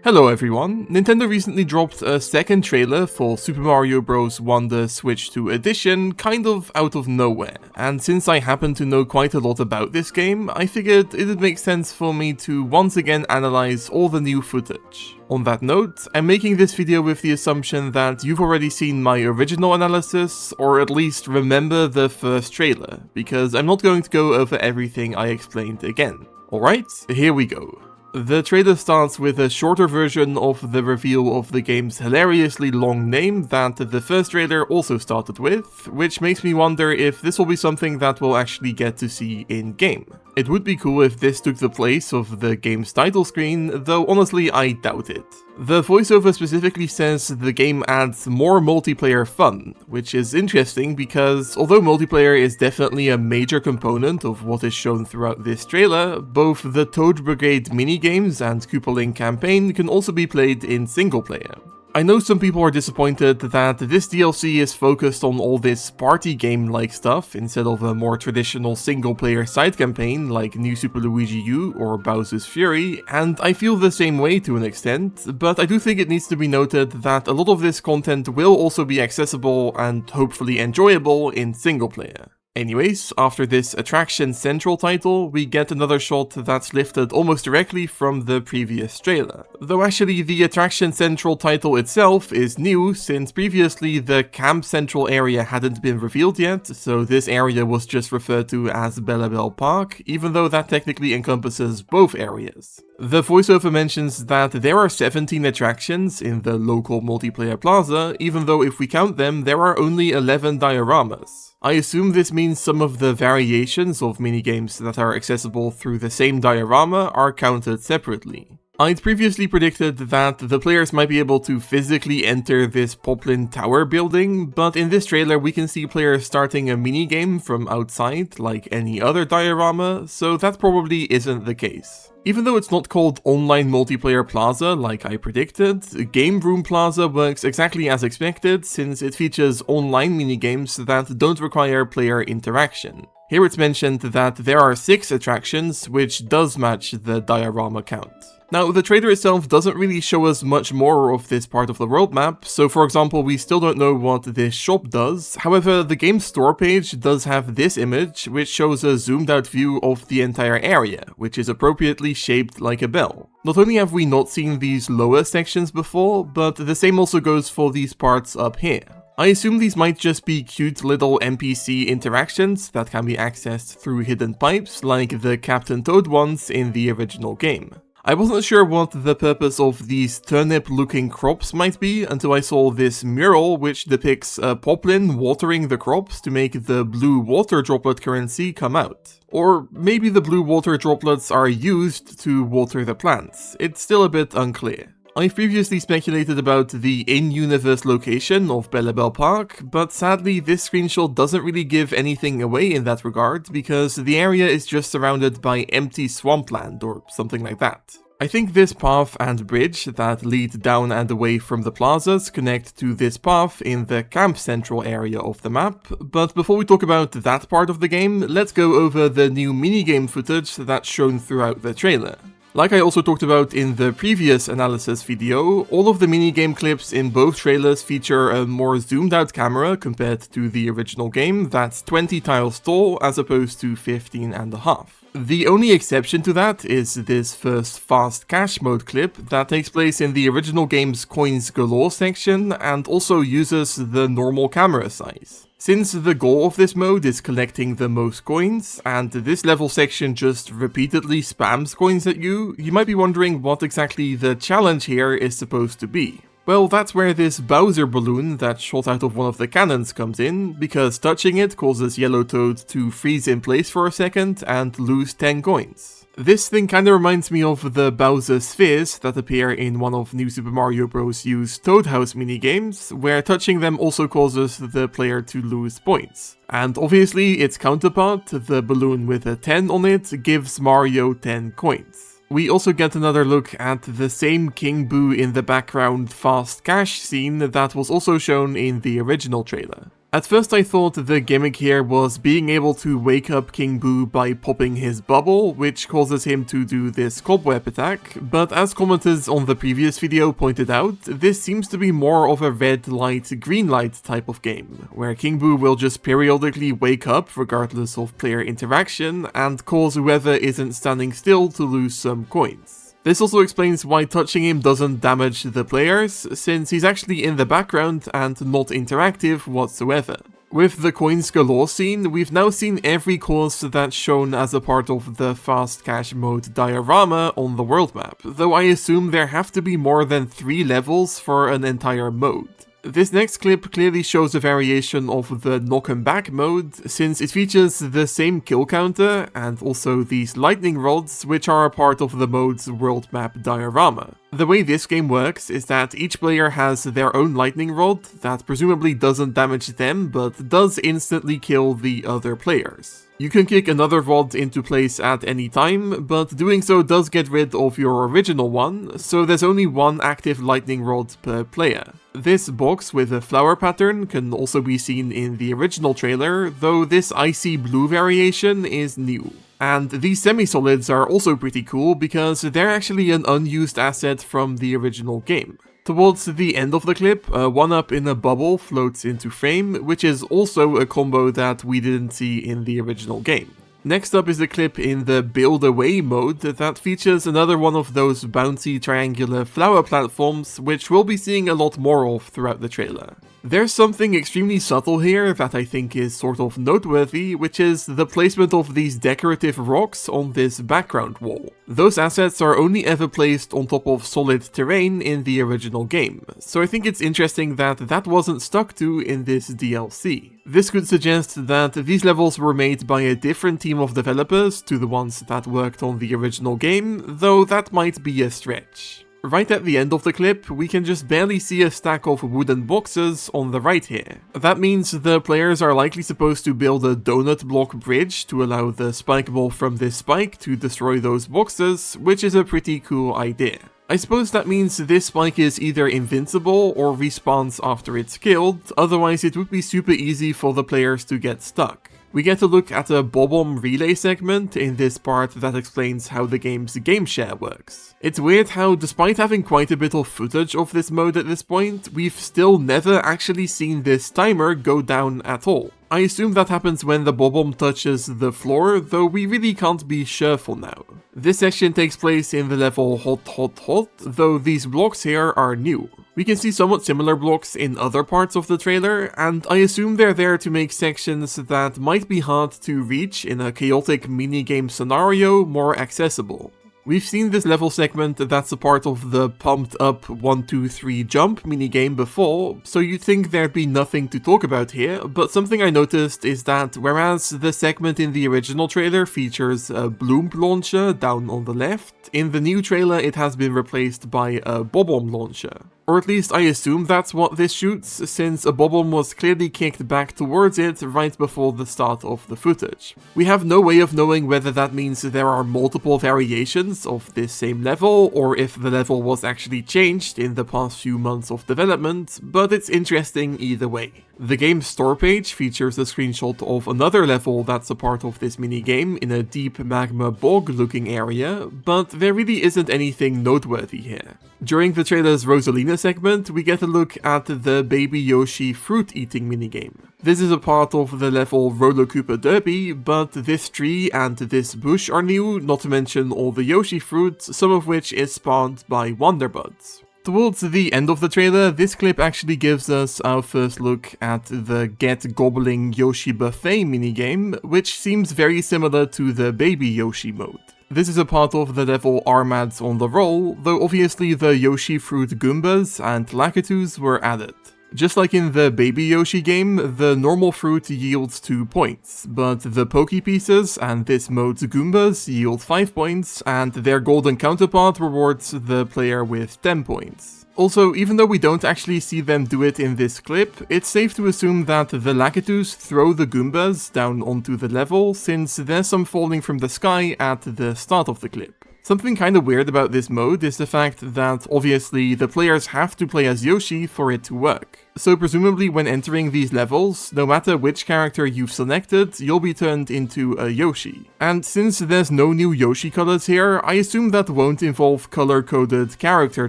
Hello everyone, Nintendo recently dropped a second trailer for Super Mario Bros. Wonder Switch 2 Edition kind of out of nowhere, and since I happen to know quite a lot about this game, I figured it would make sense for me to once again analyze all the new footage. On that note, I'm making this video with the assumption that you've already seen my original analysis, or at least remember the first trailer, because I'm not going to go over everything I explained again. Alright, here we go. The trailer starts with a shorter version of the reveal of the game's hilariously long name that the first trailer also started with, which makes me wonder if this will be something that we'll actually get to see in-game. It would be cool if this took the place of the game's title screen, though honestly I doubt it. The voiceover specifically says the game adds more multiplayer fun, which is interesting because although multiplayer is definitely a major component of what is shown throughout this trailer, both the Toad Brigade minigames and Koopaling Campaign can also be played in single player. I know some people are disappointed that this DLC is focused on all this party game-like stuff instead of a more traditional single-player side campaign like New Super Luigi U or Bowser's Fury, and I feel the same way to an extent, but I do think it needs to be noted that a lot of this content will also be accessible and hopefully enjoyable in single-player. Anyways, after this Attraction Central title, we get another shot that's lifted almost directly from the previous trailer. Though actually the Attraction Central title itself is new, since previously the Camp Central area hadn't been revealed yet, so this area was just referred to as Bellabelle Park, even though that technically encompasses both areas. The voiceover mentions that there are 17 attractions in the local multiplayer plaza, even though if we count them, there are only 11 dioramas. I assume this means some of the variations of minigames that are accessible through the same diorama are counted separately. I'd previously predicted that the players might be able to physically enter this Poplin Tower building, but in this trailer we can see players starting a minigame from outside like any other diorama, so that probably isn't the case. Even though it's not called Online Multiplayer Plaza like I predicted, Game Room Plaza works exactly as expected since it features online minigames that don't require player interaction. Here it's mentioned that there are 6 attractions, which does match the diorama count. Now, the trailer itself doesn't really show us much more of this part of the world map, so for example we still don't know what this shop does. However, the game's store page does have this image, which shows a zoomed out view of the entire area, which is appropriately shaped like a bell. Not only have we not seen these lower sections before, but the same also goes for these parts up here. I assume these might just be cute little NPC interactions that can be accessed through hidden pipes like the Captain Toad ones in the original game. I wasn't sure what the purpose of these turnip-looking crops might be until I saw this mural which depicts a poplin watering the crops to make the blue water droplet currency come out. Or maybe the blue water droplets are used to water the plants. It's still a bit unclear. I've previously speculated about the in-universe location of Bellabelle Park, but sadly this screenshot doesn't really give anything away in that regard because the area is just surrounded by empty swampland or something like that. I think this path and bridge that lead down and away from the plazas connect to this path in the Camp Central area of the map, but before we talk about that part of the game, let's go over the new minigame footage that's shown throughout the trailer. Like I also talked about in the previous analysis video, all of the minigame clips in both trailers feature a more zoomed out camera compared to the original game that's 20 tiles tall as opposed to 15 and a half. The only exception to that is this first fast cash mode clip that takes place in the original game's Coins Galore section and also uses the normal camera size. Since the goal of this mode is collecting the most coins, and this level section just repeatedly spams coins at you, you might be wondering what exactly the challenge here is supposed to be. Well, that's where this Bowser balloon that shot out of one of the cannons comes in, because touching it causes Yellow Toad to freeze in place for a second and lose 10 coins. This thing kinda reminds me of the Bowser spheres that appear in one of New Super Mario Bros. U's Toad House minigames, where touching them also causes the player to lose points. And obviously its counterpart, the balloon with a 10 on it, gives Mario 10 coins. We also get another look at the same King Boo in the background fast cash scene that was also shown in the original trailer. At first I thought the gimmick here was being able to wake up King Boo by popping his bubble, which causes him to do this cobweb attack, but as commenters on the previous video pointed out, this seems to be more of a red light, green light type of game, where King Boo will just periodically wake up regardless of player interaction and cause whoever isn't standing still to lose some coins. This also explains why touching him doesn't damage the players, since he's actually in the background and not interactive whatsoever. With the coins galore scene, we've now seen every course that's shown as a part of the fast cash mode diorama on the world map, though I assume there have to be more than 3 levels for an entire mode. This next clip clearly shows a variation of the knock 'em back mode, since it features the same kill counter and also these lightning rods, which are a part of the mode's world map diorama. The way this game works is that each player has their own lightning rod that presumably doesn't damage them but does instantly kill the other players. You can kick another rod into place at any time, but doing so does get rid of your original one, so there's only one active lightning rod per player. This box with a flower pattern can also be seen in the original trailer, though this icy blue variation is new. And these semi-solids are also pretty cool because they're actually an unused asset from the original game. Towards the end of the clip, a 1-up in a bubble floats into frame, which is also a combo that we didn't see in the original game. Next up is a clip in the Build Away mode that features another one of those bouncy triangular flower platforms, which we'll be seeing a lot more of throughout the trailer. There's something extremely subtle here that I think is sort of noteworthy, which is the placement of these decorative rocks on this background wall. Those assets are only ever placed on top of solid terrain in the original game, so I think it's interesting that that wasn't stuck to in this DLC. This could suggest that these levels were made by a different team of developers to the ones that worked on the original game, though that might be a stretch. Right at the end of the clip, we can just barely see a stack of wooden boxes on the right here. That means the players are likely supposed to build a donut block bridge to allow the spike ball from this spike to destroy those boxes, which is a pretty cool idea. I suppose that means this spike is either invincible or respawns after it's killed, otherwise it would be super easy for the players to get stuck. We get a look at a Bob-omb relay segment in this part that explains how the game's game share works. It's weird how, despite having quite a bit of footage of this mode at this point, we've still never actually seen this timer go down at all. I assume that happens when the Bob-omb touches the floor, though we really can't be sure for now. This section takes place in the level Hot Hot Hot, though these blocks here are new. We can see somewhat similar blocks in other parts of the trailer, and I assume they're there to make sections that might be hard to reach in a chaotic minigame scenario more accessible. We've seen this level segment that's a part of the pumped up 1, 2, 3 jump minigame before, so you'd think there'd be nothing to talk about here, but something I noticed is that whereas the segment in the original trailer features a bloom launcher down on the left, in the new trailer it has been replaced by a Bob-omb launcher. Or at least I assume that's what this shoots, since a Bob-omb was clearly kicked back towards it right before the start of the footage. We have no way of knowing whether that means there are multiple variations of this same level, or if the level was actually changed in the past few months of development, but it's interesting either way. The game's store page features a screenshot of another level that's a part of this minigame in a deep magma bog looking area, but there really isn't anything noteworthy here. During the trailer's Rosalina segment, we get a look at the Baby Yoshi fruit eating minigame. This is a part of the level Roller Cooper Derby, but this tree and this bush are new, not to mention all the Yoshi fruits, some of which is spawned by Wonderbuds. Towards the end of the trailer, this clip actually gives us our first look at the Get Gobbling Yoshi Buffet minigame, which seems very similar to the Baby Yoshi mode. This is a part of the level Armads on the Roll, though obviously the Yoshi Fruit Goombas and Lakitus were added. Just like in the Baby Yoshi game, the normal fruit yields 2 points, but the Poke Pieces and this mode's Goombas yield 5 points, and their golden counterpart rewards the player with 10 points. Also, even though we don't actually see them do it in this clip, it's safe to assume that the Lakitus throw the Goombas down onto the level, since there's some falling from the sky at the start of the clip. Something kinda weird about this mode is the fact that obviously the players have to play as Yoshi for it to work. So presumably when entering these levels, no matter which character you've selected, you'll be turned into a Yoshi. And since there's no new Yoshi colors here, I assume that won't involve color-coded character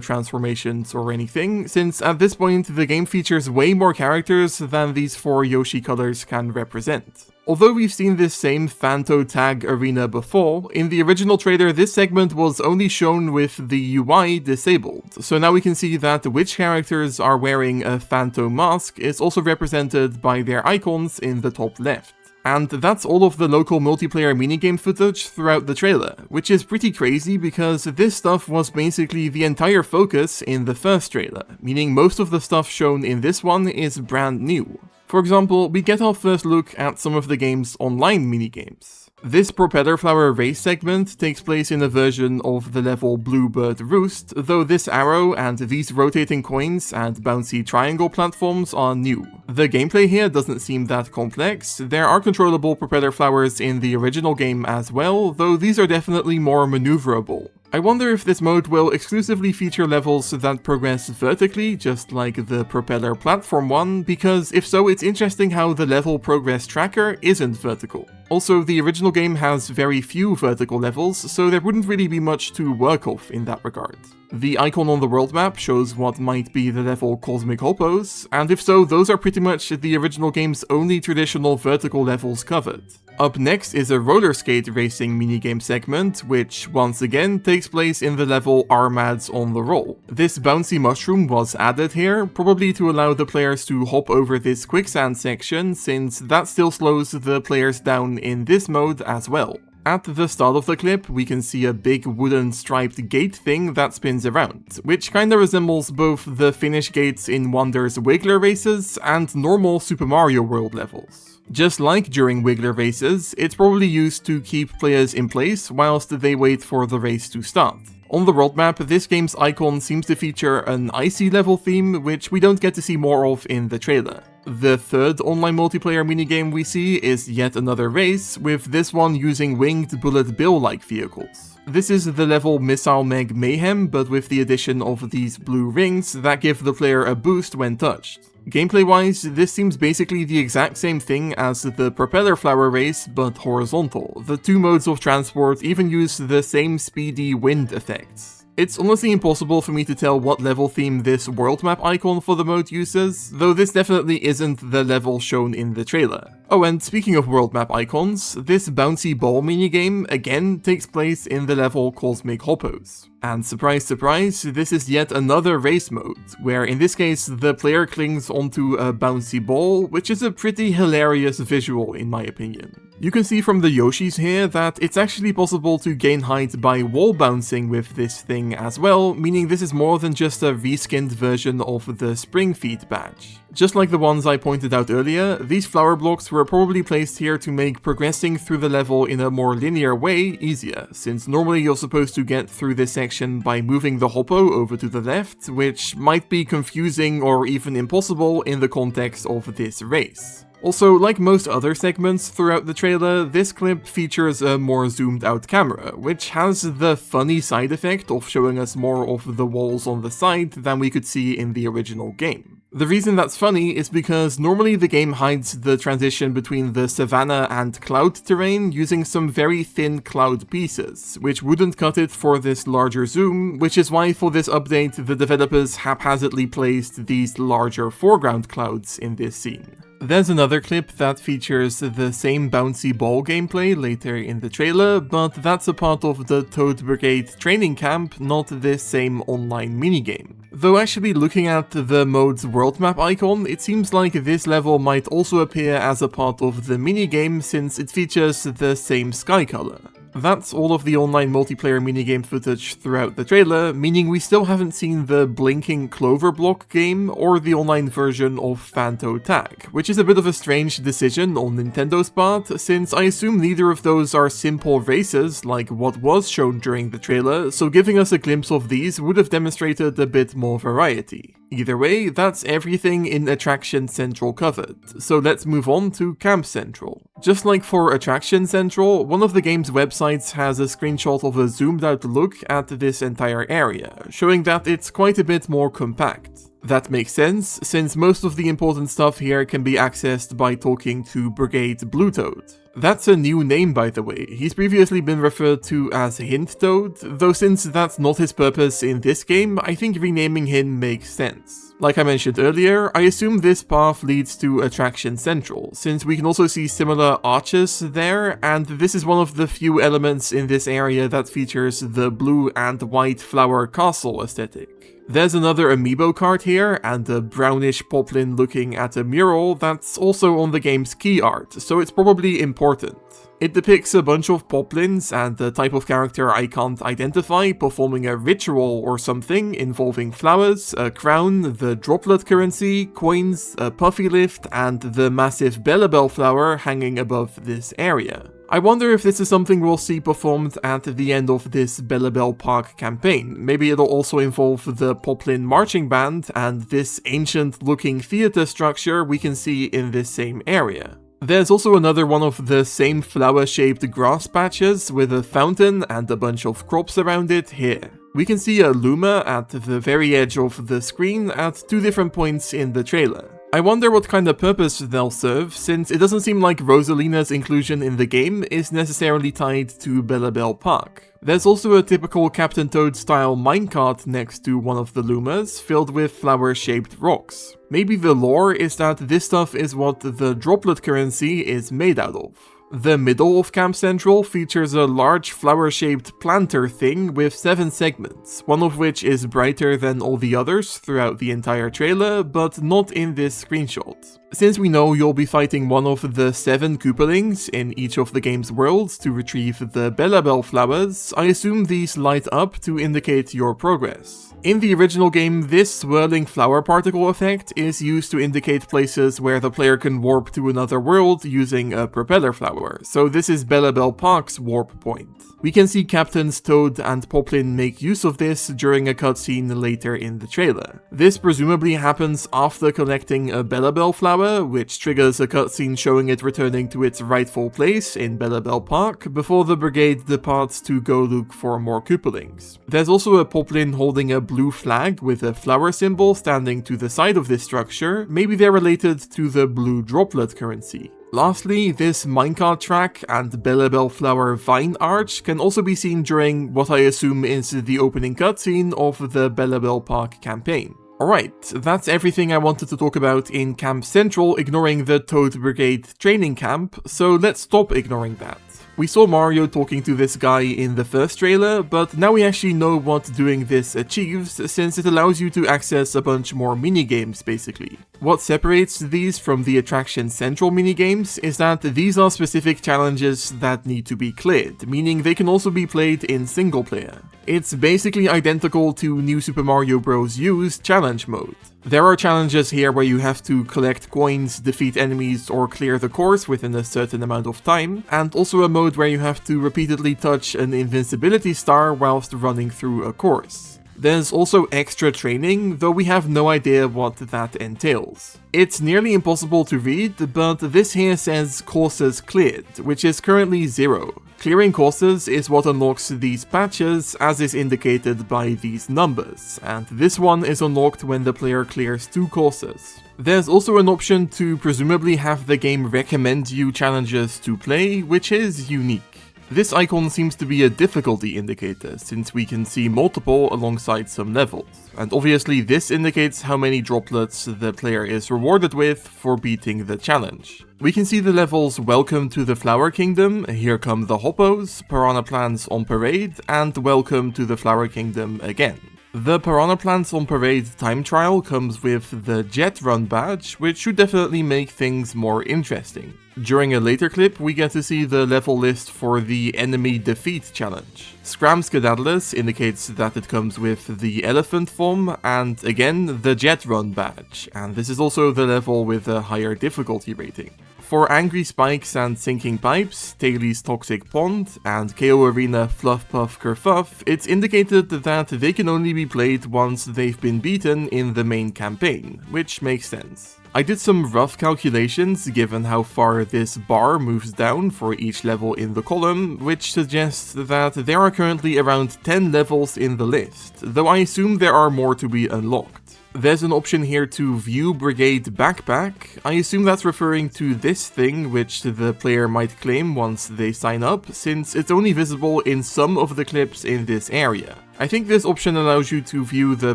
transformations or anything, since at this point the game features way more characters than these 4 Yoshi colors can represent. Although we've seen this same Phanto tag arena before, in the original trailer this segment was only shown with the UI disabled, so now we can see that which characters are wearing a Phanto mask is also represented by their icons in the top left. And that's all of the local multiplayer minigame footage throughout the trailer, which is pretty crazy because this stuff was basically the entire focus in the first trailer, meaning most of the stuff shown in this one is brand new. For example, we get our first look at some of the game's online minigames. This propeller flower race segment takes place in a version of the level Bluebird Roost, though this arrow and these rotating coins and bouncy triangle platforms are new. The gameplay here doesn't seem that complex. There are controllable propeller flowers in the original game as well, though these are definitely more maneuverable. I wonder if this mode will exclusively feature levels that progress vertically, just like the propeller platform one, because if so, it's interesting how the level progress tracker isn't vertical. Also, the original game has very few vertical levels, so there wouldn't really be much to work off in that regard. The icon on the world map shows what might be the level Cosmic Hoppos, and if so, those are pretty much the original game's only traditional vertical levels covered. Up next is a roller skate racing minigame segment, which once again takes place in the level Armads on the Roll. This bouncy mushroom was added here, probably to allow the players to hop over this quicksand section, since that still slows the players down in this mode as well. At the start of the clip, we can see a big wooden striped gate thing that spins around, which kinda resembles both the finish gates in Wonder's Wiggler races and normal Super Mario World levels. Just like during Wiggler races, it's probably used to keep players in place whilst they wait for the race to start. On the world map, this game's icon seems to feature an icy level theme, which we don't get to see more of in the trailer. The third online multiplayer minigame we see is yet another race, with this one using winged bullet bill-like vehicles. This is the level Missile Meg Mayhem, but with the addition of these blue rings that give the player a boost when touched. Gameplay-wise, this seems basically the exact same thing as the propeller flower race, but horizontal. The two modes of transport even use the same speedy wind effects. It's honestly impossible for me to tell what level theme this world map icon for the mode uses, though this definitely isn't the level shown in the trailer. Oh, and speaking of world map icons, this bouncy ball minigame again takes place in the level Cosmic Hoppos. And surprise surprise, this is yet another race mode, where in this case the player clings onto a bouncy ball, which is a pretty hilarious visual in my opinion. You can see from the Yoshis here that it's actually possible to gain height by wall bouncing with this thing as well, meaning this is more than just a reskinned version of the Spring Feet badge. Just like the ones I pointed out earlier, these flower blocks were probably placed here to make progressing through the level in a more linear way easier, since normally you're supposed to get through this section by moving the hoppo over to the left, which might be confusing or even impossible in the context of this race. Also, like most other segments throughout the trailer, this clip features a more zoomed out camera, which has the funny side effect of showing us more of the walls on the side than we could see in the original game. The reason that's funny is because normally the game hides the transition between the savanna and cloud terrain using some very thin cloud pieces, which wouldn't cut it for this larger zoom, which is why for this update the developers haphazardly placed these larger foreground clouds in this scene. There's another clip that features the same bouncy ball gameplay later in the trailer, but that's a part of the Toad Brigade training camp, not this same online minigame. Though actually looking at the mode's world map icon, it seems like this level might also appear as a part of the minigame since it features the same sky color. That's all of the online multiplayer minigame footage throughout the trailer, meaning we still haven't seen the blinking clover block game or the online version of Phanto Tag, which is a bit of a strange decision on Nintendo's part, since I assume neither of those are simple races like what was shown during the trailer, so giving us a glimpse of these would have demonstrated a bit more variety. Either way, that's everything in Attraction Central covered, so let's move on to Camp Central. Just like for Attraction Central, one of the game's websites has a screenshot of a zoomed out look at this entire area, showing that it's quite a bit more compact. That makes sense, since most of the important stuff here can be accessed by talking to Brigade Bluetoad. That's a new name, by the way. He's previously been referred to as Hint Toad, though since that's not his purpose in this game, I think renaming him makes sense. Like I mentioned earlier, I assume this path leads to Attraction Central, since we can also see similar arches there, and this is one of the few elements in this area that features the blue and white flower castle aesthetic. There's another amiibo card here, and a brownish poplin looking at a mural that's also on the game's key art, so it's probably important. It depicts a bunch of poplins and the type of character I can't identify performing a ritual or something involving flowers, a crown, the droplet currency, coins, a puffy lift, and the massive Bellabell flower hanging above this area. I wonder if this is something we'll see performed at the end of this Bellabell Park campaign. Maybe it'll also involve the Poplin Marching Band and this ancient-looking theater structure we can see in this same area. There's also another one of the same flower-shaped grass patches with a fountain and a bunch of crops around it here. We can see a Luma at the very edge of the screen at 2 different points in the trailer. I wonder what kind of purpose they'll serve, since it doesn't seem like Rosalina's inclusion in the game is necessarily tied to Bellabell Park. There's also a typical Captain Toad style minecart next to one of the Lumas, filled with flower-shaped rocks. Maybe the lore is that this stuff is what the droplet currency is made out of. The middle of Camp Central features a large flower-shaped planter thing with 7 segments, one of which is brighter than all the others throughout the entire trailer, but not in this screenshot. Since we know you'll be fighting one of the 7 Koopalings in each of the game's worlds to retrieve the Bellabell flowers, I assume these light up to indicate your progress. In the original game, this swirling flower particle effect is used to indicate places where the player can warp to another world using a propeller flower, so this is Bellabell Park's warp point. We can see Captains Toad and Poplin make use of this during a cutscene later in the trailer. This presumably happens after collecting a Bellabell flower, which triggers a cutscene showing it returning to its rightful place in Bellabell Park before the Brigade departs to go look for more Koopalings. There's also a Poplin holding a blue flag with a flower symbol standing to the side of this structure. Maybe they're related to the blue droplet currency. Lastly, this minecart track and Bellabell flower vine arch can also be seen during what I assume is the opening cutscene of the Bellabell Park campaign. Alright, that's everything I wanted to talk about in Camp Central, ignoring the Toad Brigade training camp, so let's stop ignoring that. We saw Mario talking to this guy in the first trailer, but now we actually know what doing this achieves, since it allows you to access a bunch more minigames basically. What separates these from the Attraction Central minigames is that these are specific challenges that need to be cleared, meaning they can also be played in single player. It's basically identical to New Super Mario Bros. U's challenge mode. There are challenges here where you have to collect coins, defeat enemies, or clear the course within a certain amount of time, and also a mode where you have to repeatedly touch an invincibility star whilst running through a course. There's also extra training, though we have no idea what that entails. It's nearly impossible to read, but this here says courses cleared, which is currently 0. Clearing courses is what unlocks these patches, as is indicated by these numbers, and this one is unlocked when the player clears 2 courses. There's also an option to presumably have the game recommend you challenges to play, which is unique. This icon seems to be a difficulty indicator, since we can see multiple alongside some levels, and obviously this indicates how many droplets the player is rewarded with for beating the challenge. We can see the levels Welcome to the Flower Kingdom, Here Come the Hoppos, Piranha Plants on Parade, and Welcome to the Flower Kingdom again. The Piranha Plants on Parade time trial comes with the Jet Run badge, which should definitely make things more interesting. During a later clip, we get to see the level list for the Enemy Defeat challenge. Scramskedaddlus indicates that it comes with the Elephant form, and again, the Jet Run badge, and this is also the level with a higher difficulty rating. for Angry Spikes and Sinking Pipes, Taili's Toxic Pond, and KO Arena Fluff Puff Kerfuff, it's indicated that they can only be played once they've been beaten in the main campaign, which makes sense. I did some rough calculations given how far this bar moves down for each level in the column, which suggests that there are currently around 10 levels in the list, though I assume there are more to be unlocked. There's an option here to view Brigade Backpack. I assume that's referring to this thing which the player might claim once they sign up, since it's only visible in some of the clips in this area. I think this option allows you to view the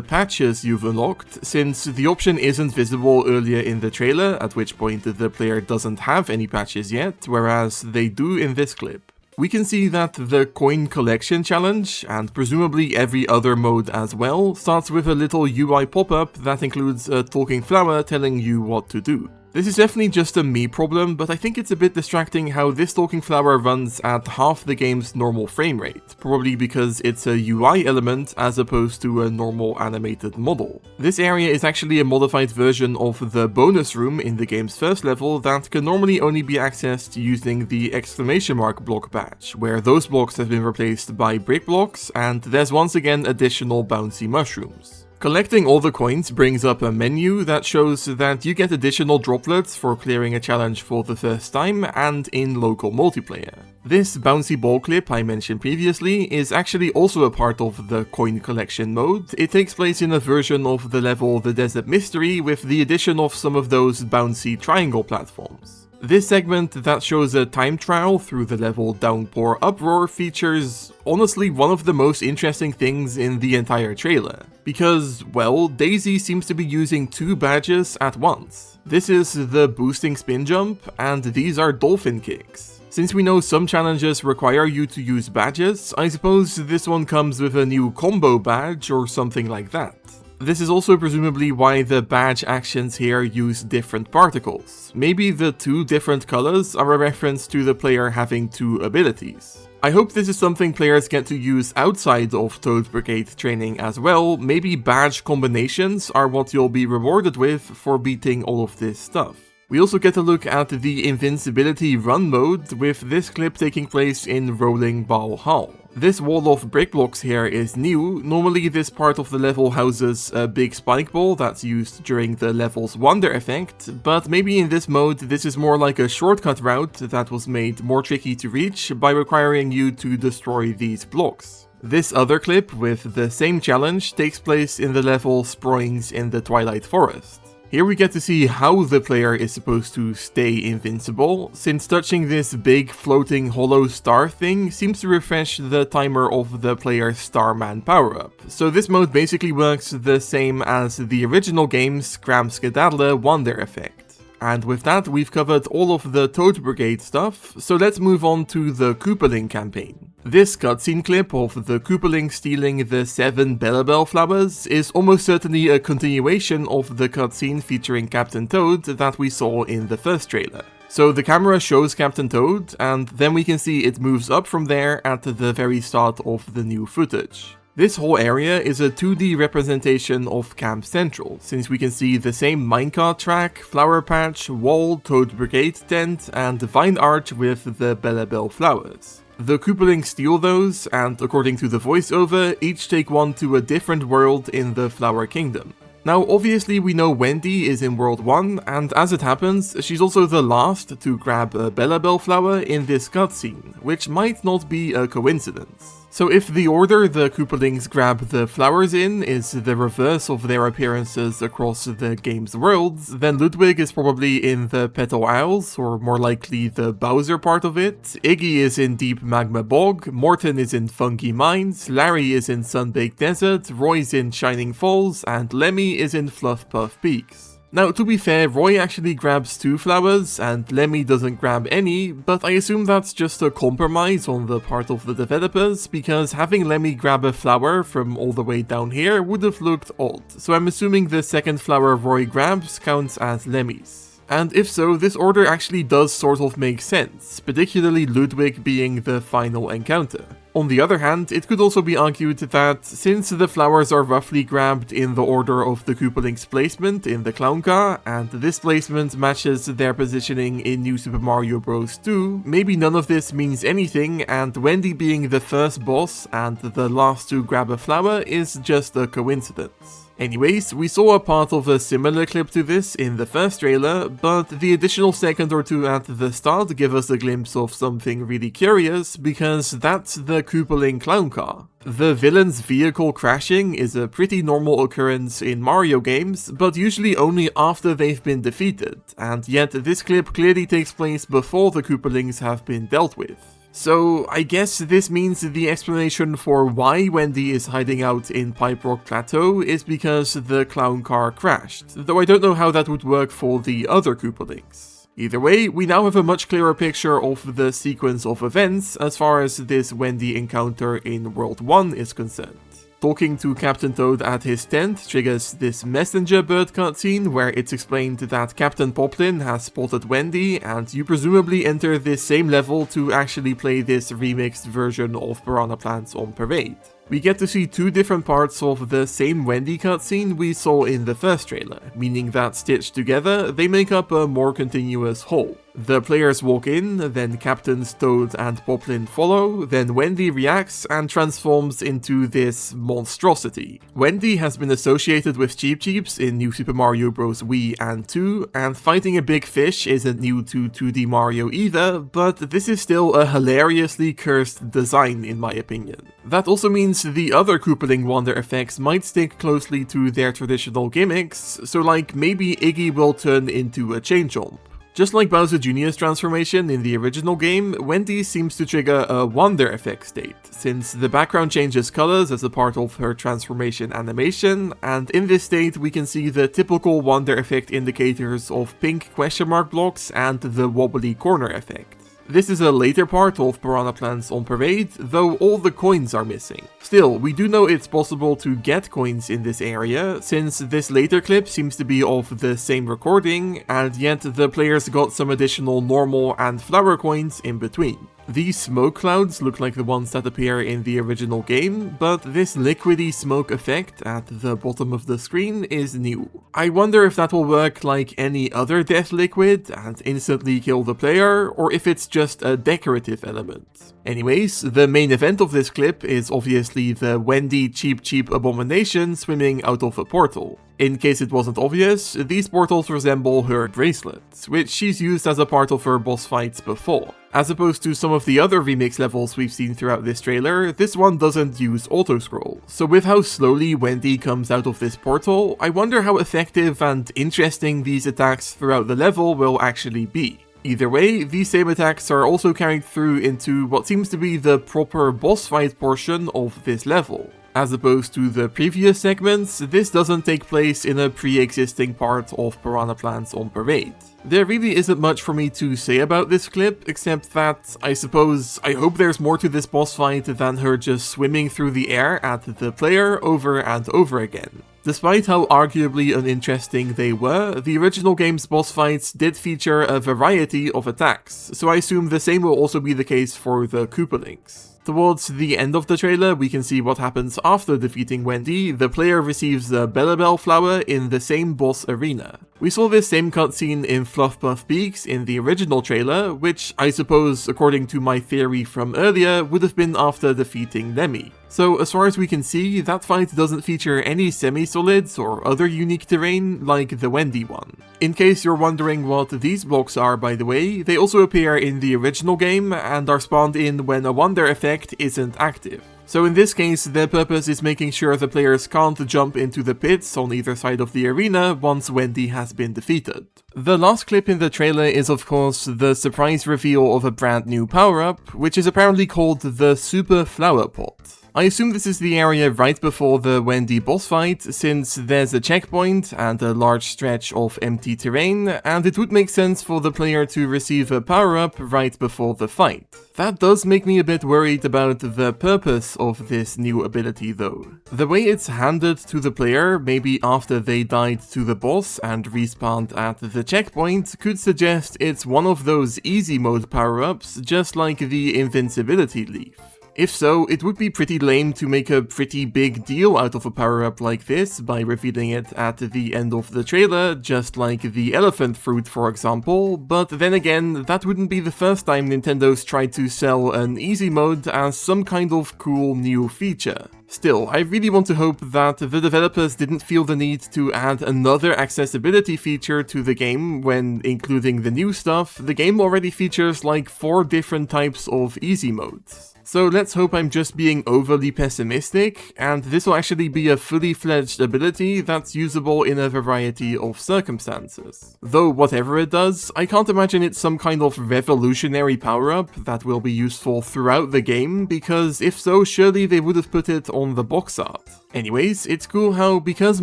patches you've unlocked, since the option isn't visible earlier in the trailer, at which point the player doesn't have any patches yet, whereas they do in this clip. We can see that the coin collection challenge, and presumably every other mode as well, starts with a little UI pop-up that includes a talking flower telling you what to do. This is definitely just a me problem, but I think it's a bit distracting how this talking flower runs at half the game's normal frame rate, probably because it's a UI element as opposed to a normal animated model. This area is actually a modified version of the bonus room in the game's first level that can normally only be accessed using the exclamation mark block badge, where those blocks have been replaced by brick blocks, and there's once again additional bouncy mushrooms. Collecting all the coins brings up a menu that shows that you get additional droplets for clearing a challenge for the first time and in local multiplayer. This bouncy ball clip I mentioned previously is actually also a part of the coin collection mode. It takes place in a version of the level The Desert Mystery with the addition of some of those bouncy triangle platforms. This segment that shows a time trial through the level Downpour Uproar features honestly one of the most interesting things in the entire trailer. Because, well, Daisy seems to be using two badges at once. This is the boosting spin jump, and these are dolphin kicks. Since we know some challenges require you to use badges, I suppose this one comes with a new combo badge or something like that. This is also presumably why the badge actions here use different particles. Maybe the two different colors are a reference to the player having two abilities. I hope this is something players get to use outside of Toad Brigade training as well. Maybe badge combinations are what you'll be rewarded with for beating all of this stuff. We also get a look at the invincibility run mode, with this clip taking place in Rolling Ball Hall. This wall of brick blocks here is new. Normally this part of the level houses a big spike ball that's used during the level's wonder effect, but maybe in this mode this is more like a shortcut route that was made more tricky to reach by requiring you to destroy these blocks. This other clip with the same challenge takes place in the level Sproings in the Twilight Forest. Here we get to see how the player is supposed to stay invincible, since touching this big floating hollow star thing seems to refresh the timer of the player's Starman power-up. So this mode basically works the same as the original game's Scram-Skedaddle Wonder effect. And with that, we've covered all of the Toad Brigade stuff, so let's move on to the Koopaling Campaign. This cutscene clip of the Koopaling stealing the 7 Bellabell flowers is almost certainly a continuation of the cutscene featuring Captain Toad that we saw in the first trailer. So the camera shows Captain Toad, and then we can see it moves up from there at the very start of the new footage. This whole area is a 2D representation of Camp Central, since we can see the same minecart track, flower patch, wall, Toad Brigade tent, and vine arch with the Bellabell flowers. The Koopaling steal those, and according to the voiceover, each take one to a different world in the Flower Kingdom. Now obviously we know Wendy is in World 1, and as it happens, she's also the last to grab a Bellabell flower in this cutscene, which might not be a coincidence. So if the order the Koopalings grab the flowers in is the reverse of their appearances across the game's worlds, then Ludwig is probably in the Petal Isles, or more likely the Bowser part of it, Iggy is in Deep Magma Bog, Morton is in Funky Mines, Larry is in Sunbaked Desert, Roy's in Shining Falls, and Lemmy is in Fluff Puff Peaks. Now, to be fair, Roy actually grabs 2 flowers and Lemmy doesn't grab any, but I assume that's just a compromise on the part of the developers, because having Lemmy grab a flower from all the way down here would have looked odd, so I'm assuming the second flower Roy grabs counts as Lemmy's. And if so, this order actually does sort of make sense, particularly Ludwig being the final encounter. On the other hand, it could also be argued that since the flowers are roughly grabbed in the order of the Koopaling's placement in the clown car, and this placement matches their positioning in New Super Mario Bros. 2, maybe none of this means anything, and Wendy being the first boss and the last to grab a flower is just a coincidence. Anyways, we saw a part of a similar clip to this in the first trailer, but the additional second or two at the start give us a glimpse of something really curious, because that's the Koopaling clown car. The villain's vehicle crashing is a pretty normal occurrence in Mario games, but usually only after they've been defeated, and yet this clip clearly takes place before the Koopalings have been dealt with. So I guess this means the explanation for why Wendy is hiding out in Pipe Rock Plateau is because the clown car crashed, though I don't know how that would work for the other Koopalings. Either way, we now have a much clearer picture of the sequence of events as far as this Wendy encounter in World 1 is concerned. Talking to Captain Toad at his tent triggers this messenger bird cutscene where it's explained that Captain Poplin has spotted Wendy, and you presumably enter this same level to actually play this remixed version of Piranha Plants on Parade. We get to see two different parts of the same Wendy cutscene we saw in the first trailer, meaning that stitched together, they make up a more continuous whole. The players walk in, then Captains Toad and Poplin follow, then Wendy reacts and transforms into this monstrosity. Wendy has been associated with Cheep Cheeps in New Super Mario Bros. Wii and 2, and fighting a big fish isn't new to 2D Mario either, but this is still a hilariously cursed design in my opinion. That also means the other Koopaling Wonder effects might stick closely to their traditional gimmicks, so like maybe Iggy will turn into a chain chomp. Just like Bowser Jr.'s transformation in the original game, Wendy seems to trigger a Wonder effect state, since the background changes colors as a part of her transformation animation, and in this state we can see the typical Wonder effect indicators of pink question mark blocks and the wobbly corner effect. This is a later part of Piranha Plants on Parade, though all the coins are missing. Still, we do know it's possible to get coins in this area, since this later clip seems to be of the same recording, and yet the players got some additional normal and flower coins in between. These smoke clouds look like the ones that appear in the original game, but this liquidy smoke effect at the bottom of the screen is new. I wonder if that will work like any other death liquid and instantly kill the player, or if it's just a decorative element. Anyways, the main event of this clip is obviously the Wendy Cheep Cheep abomination swimming out of a portal. In case it wasn't obvious, these portals resemble her bracelets, which she's used as a part of her boss fights before. As opposed to some of the other remix levels we've seen throughout this trailer, this one doesn't use auto-scroll. So with how slowly Wendy comes out of this portal, I wonder how effective and interesting these attacks throughout the level will actually be. Either way, these same attacks are also carried through into what seems to be the proper boss fight portion of this level. As opposed to the previous segments, this doesn't take place in a pre-existing part of Piranha Plants on Parade. There really isn't much for me to say about this clip, except that I hope there's more to this boss fight than her just swimming through the air at the player over and over again. Despite how arguably uninteresting they were, the original game's boss fights did feature a variety of attacks, so I assume the same will also be the case for the Koopalings. Towards the end of the trailer, we can see what happens after defeating Wendy. The player receives the Bellabell flower in the same boss arena. We saw this same cutscene in Fluff Puff Peaks in the original trailer, which I suppose, according to my theory from earlier, would have been after defeating Lemmy. So as far as we can see, that fight doesn't feature any semi-solids or other unique terrain like the Wendy one. In case you're wondering what these blocks are, by the way, they also appear in the original game and are spawned in when a Wonder effect isn't active. So in this case, their purpose is making sure the players can't jump into the pits on either side of the arena once Wendy has been defeated. The last clip in the trailer is of course the surprise reveal of a brand new power-up, which is apparently called the Super Flower Pot. I assume this is the area right before the Wendy boss fight, since there's a checkpoint and a large stretch of empty terrain, and it would make sense for the player to receive a power-up right before the fight. That does make me a bit worried about the purpose of this new ability though. The way it's handed to the player, maybe after they died to the boss and respawned at the checkpoint, could suggest it's one of those easy mode power-ups, just like the invincibility leaf. If so, it would be pretty lame to make a pretty big deal out of a power-up like this by revealing it at the end of the trailer, just like the elephant fruit for example, but then again, that wouldn't be the first time Nintendo's tried to sell an easy mode as some kind of cool new feature. Still, I really want to hope that the developers didn't feel the need to add another accessibility feature to the game when, including the new stuff, the game already features like 4 different types of easy modes. So let's hope I'm just being overly pessimistic, and this will actually be a fully fledged ability that's usable in a variety of circumstances. Though whatever it does, I can't imagine it's some kind of revolutionary power-up that will be useful throughout the game, because if so, surely they would have put it on the box art. Anyways, it's cool how, because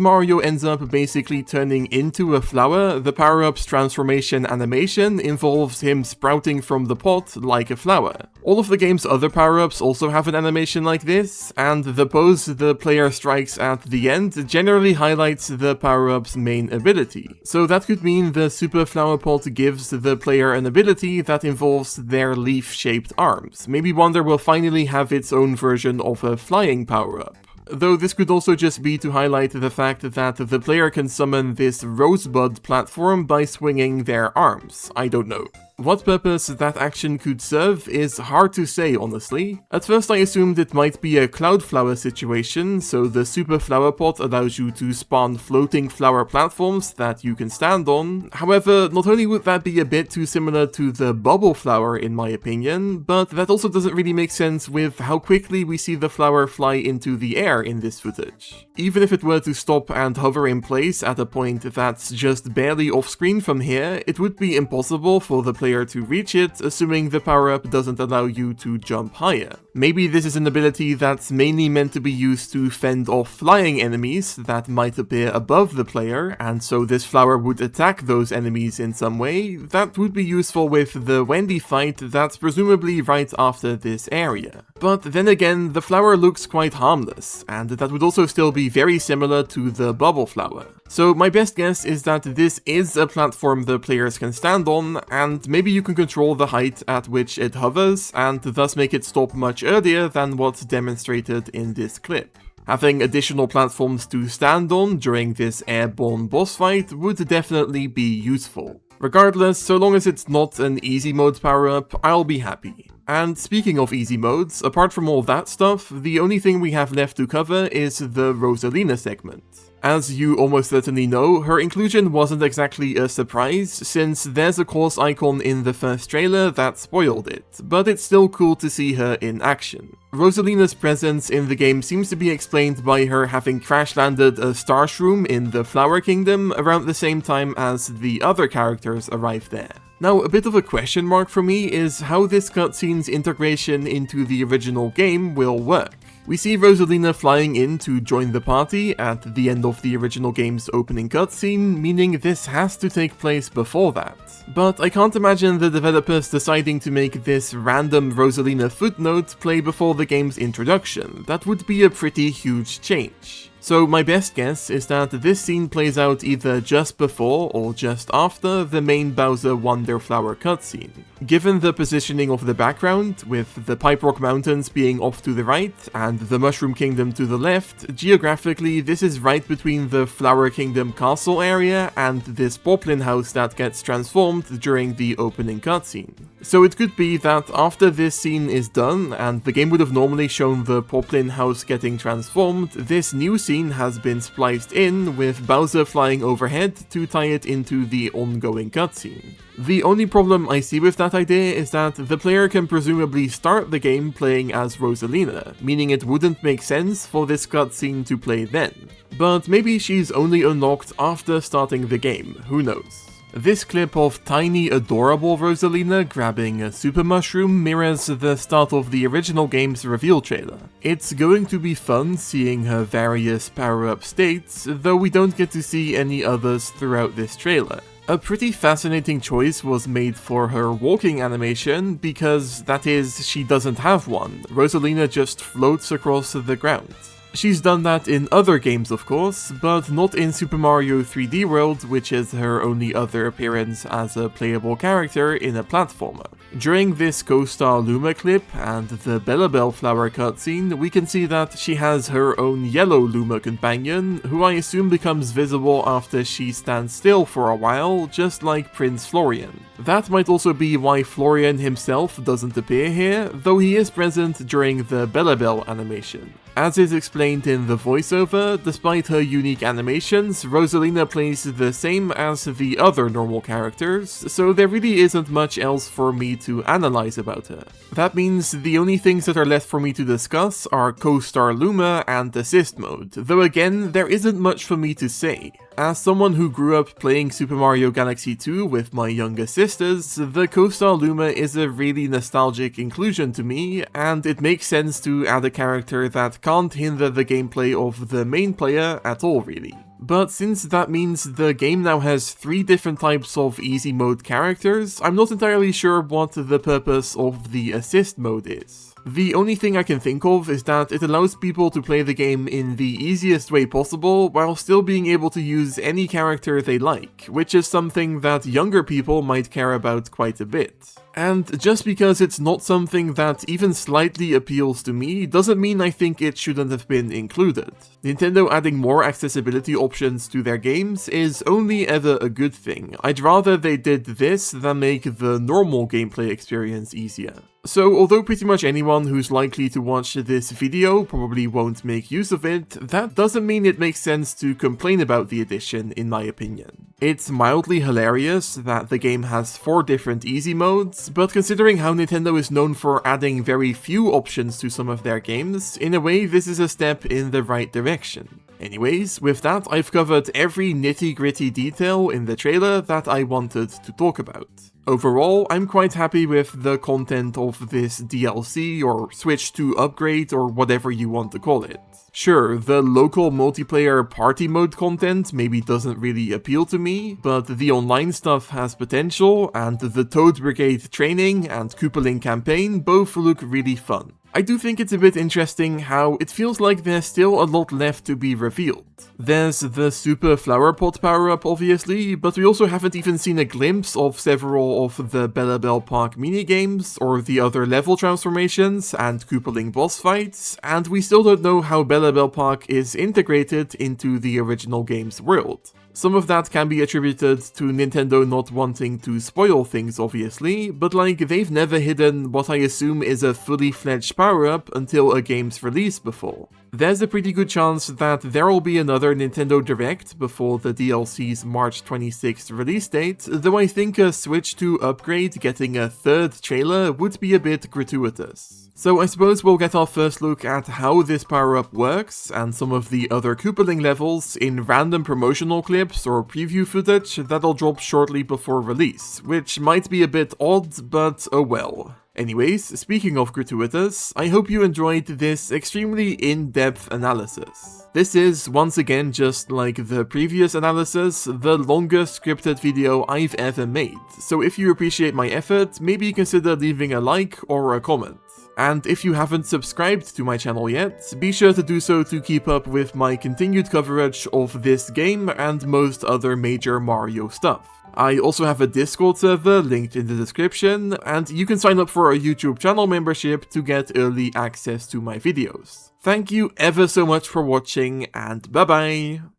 Mario ends up basically turning into a flower, the power-up's transformation animation involves him sprouting from the pot like a flower. All of the game's other power-ups also have an animation like this, and the pose the player strikes at the end generally highlights the power-up's main ability. So that could mean the Super Flower Pot gives the player an ability that involves their leaf-shaped arms. Maybe Wonder will finally have its own version of a flying power-up. Though this could also just be to highlight the fact that the player can summon this rosebud platform by swinging their arms. I don't know. What purpose that action could serve is hard to say, honestly. At first I assumed it might be a cloud flower situation, so the Super Flower Pot allows you to spawn floating flower platforms that you can stand on. However, not only would that be a bit too similar to the bubble flower in my opinion, but that also doesn't really make sense with how quickly we see the flower fly into the air in this footage. Even if it were to stop and hover in place at a point that's just barely off screen from here, it would be impossible for the player to reach it, assuming the power-up doesn't allow you to jump higher. Maybe this is an ability that's mainly meant to be used to fend off flying enemies that might appear above the player, and so this flower would attack those enemies in some way. That would be useful with the Wendy fight that's presumably right after this area. But then again, the flower looks quite harmless, and that would also still be very similar to the bubble flower. So my best guess is that this is a platform the players can stand on, and maybe you can control the height at which it hovers, and thus make it stop much earlier than what's demonstrated in this clip. Having additional platforms to stand on during this airborne boss fight would definitely be useful. Regardless, so long as it's not an easy mode power-up, I'll be happy. And speaking of easy modes, apart from all that stuff, the only thing we have left to cover is the Rosalina segment. As you almost certainly know, her inclusion wasn't exactly a surprise, since there's a course icon in the first trailer that spoiled it, but it's still cool to see her in action. Rosalina's presence in the game seems to be explained by her having crash-landed a star shroom in the Flower Kingdom around the same time as the other characters arrived there. Now, a bit of a question mark for me is how this cutscene's integration into the original game will work. We see Rosalina flying in to join the party at the end of the original game's opening cutscene, meaning this has to take place before that. But I can't imagine the developers deciding to make this random Rosalina footnote play before the game's introduction. That would be a pretty huge change. So my best guess is that this scene plays out either just before or just after the main Bowser Wonder Flower cutscene. Given the positioning of the background, with the Pipe Rock Mountains being off to the right and the Mushroom Kingdom to the left, geographically this is right between the Flower Kingdom castle area and this Poplin house that gets transformed during the opening cutscene. So it could be that after this scene is done, and the game would have normally shown the Poplin house getting transformed, this new scene has been spliced in with Bowser flying overhead to tie it into the ongoing cutscene. The only problem I see with that idea is that the player can presumably start the game playing as Rosalina, meaning it wouldn't make sense for this cutscene to play then. But maybe she's only unlocked after starting the game, who knows. This clip of tiny, adorable Rosalina grabbing a super mushroom mirrors the start of the original game's reveal trailer. It's going to be fun seeing her various power-up states, though we don't get to see any others throughout this trailer. A pretty fascinating choice was made for her walking animation, because that is, she doesn't have one. Rosalina just floats across the ground. She's done that in other games of course, but not in Super Mario 3D World, which is her only other appearance as a playable character in a platformer. During this co-star Luma clip and the Bellabelle flower cutscene, we can see that she has her own yellow Luma companion, who I assume becomes visible after she stands still for a while, just like Prince Florian. That might also be why Florian himself doesn't appear here, though he is present during the Bellabelle animation. As is explained in the voiceover, despite her unique animations, Rosalina plays the same as the other normal characters, so there really isn't much else for me to analyze about her. That means the only things that are left for me to discuss are co-star Luma and assist mode, though again, there isn't much for me to say. As someone who grew up playing Super Mario Galaxy 2 with my younger sisters, the co-star Luma is a really nostalgic inclusion to me, and it makes sense to add a character that can't hinder the gameplay of the main player at all really. But since that means the game now has 3 different types of easy mode characters, I'm not entirely sure what the purpose of the assist mode is. The only thing I can think of is that it allows people to play the game in the easiest way possible while still being able to use any character they like, which is something that younger people might care about quite a bit. And just because it's not something that even slightly appeals to me, doesn't mean I think it shouldn't have been included. Nintendo adding more accessibility options to their games is only ever a good thing. I'd rather they did this than make the normal gameplay experience easier. So although pretty much anyone who's likely to watch this video probably won't make use of it, that doesn't mean it makes sense to complain about the addition in my opinion. It's mildly hilarious that the game has 4 different easy modes, but considering how Nintendo is known for adding very few options to some of their games, in a way this is a step in the right direction. Anyways, with that I've covered every nitty-gritty detail in the trailer that I wanted to talk about. Overall, I'm quite happy with the content of this DLC or Switch 2 upgrade or whatever you want to call it. Sure, the local multiplayer party mode content maybe doesn't really appeal to me, but the online stuff has potential, and the Toad Brigade training and Koopaling Campaign both look really fun. I do think it's a bit interesting how it feels like there's still a lot left to be revealed. There's the Super Flower Pot power-up obviously, but we also haven't even seen a glimpse of several of the Bellabelle Park minigames, or the other level transformations and Koopaling boss fights, and we still don't know how Bellabelle Park is integrated into the original game's world. Some of that can be attributed to Nintendo not wanting to spoil things obviously, but like they've never hidden what I assume is a fully fledged power-up until a game's release before. There's a pretty good chance that there will be another Nintendo Direct before the DLC's March 26th release date, though I think a Switch 2 upgrade getting a 3rd trailer would be a bit gratuitous. So I suppose we'll get our first look at how this power-up works, and some of the other Koopaling levels in random promotional clips or preview footage that'll drop shortly before release, which might be a bit odd, but oh well. Anyways, speaking of gratuitous, I hope you enjoyed this extremely in-depth analysis. This is, once again, just like the previous analysis, the longest scripted video I've ever made, so if you appreciate my effort, maybe consider leaving a like or a comment. And if you haven't subscribed to my channel yet, be sure to do so to keep up with my continued coverage of this game and most other major Mario stuff. I also have a Discord server linked in the description, and you can sign up for a YouTube channel membership to get early access to my videos. Thank you ever so much for watching, and bye bye!